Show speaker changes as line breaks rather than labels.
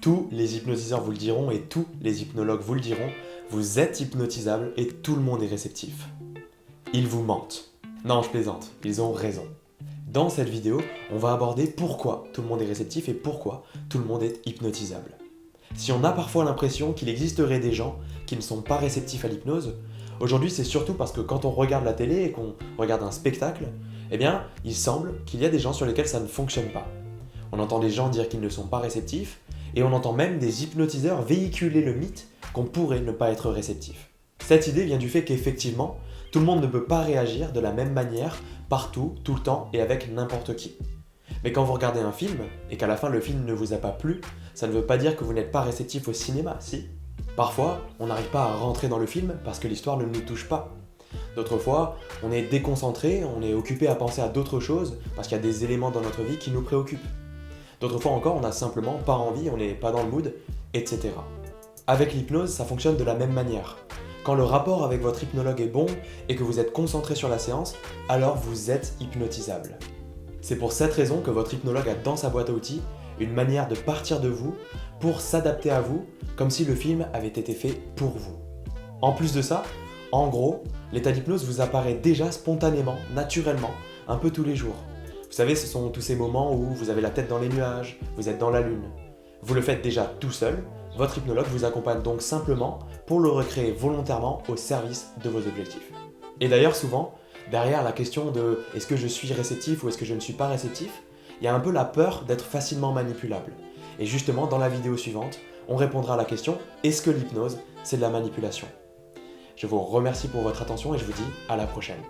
Tous les hypnotiseurs vous le diront et tous les hypnologues vous le diront, vous êtes hypnotisable et tout le monde est réceptif. Ils vous mentent. Non, je plaisante, ils ont raison. Dans cette vidéo, on va aborder pourquoi tout le monde est réceptif et pourquoi tout le monde est hypnotisable. Si on a parfois l'impression qu'il existerait des gens qui ne sont pas réceptifs à l'hypnose, aujourd'hui c'est surtout parce que quand on regarde la télé et qu'on regarde un spectacle, eh bien, il semble qu'il y a des gens sur lesquels ça ne fonctionne pas. On entend des gens dire qu'ils ne sont pas réceptifs, et on entend même des hypnotiseurs véhiculer le mythe qu'on pourrait ne pas être réceptif. Cette idée vient du fait qu'effectivement, tout le monde ne peut pas réagir de la même manière, partout, tout le temps et avec n'importe qui. Mais quand vous regardez un film, et qu'à la fin le film ne vous a pas plu, ça ne veut pas dire que vous n'êtes pas réceptif au cinéma, si? Parfois, on n'arrive pas à rentrer dans le film parce que l'histoire ne nous touche pas. D'autres fois, on est déconcentré, on est occupé à penser à d'autres choses parce qu'il y a des éléments dans notre vie qui nous préoccupent. D'autres fois encore, on n'a simplement pas envie, on n'est pas dans le mood, etc. Avec l'hypnose, ça fonctionne de la même manière. Quand le rapport avec votre hypnologue est bon et que vous êtes concentré sur la séance, alors vous êtes hypnotisable. C'est pour cette raison que votre hypnologue a dans sa boîte à outils une manière de partir de vous pour s'adapter à vous, comme si le film avait été fait pour vous. En plus de ça, en gros, l'état d'hypnose vous apparaît déjà spontanément, naturellement, un peu tous les jours. Vous savez, ce sont tous ces moments où vous avez la tête dans les nuages, vous êtes dans la lune. Vous le faites déjà tout seul, votre hypnologue vous accompagne donc simplement pour le recréer volontairement au service de vos objectifs. Et d'ailleurs souvent, derrière la question de est-ce que je suis réceptif ou est-ce que je ne suis pas réceptif, il y a un peu la peur d'être facilement manipulable. Et justement, dans la vidéo suivante, on répondra à la question est-ce que l'hypnose, c'est de la manipulation ? Je vous remercie pour votre attention et je vous dis à la prochaine.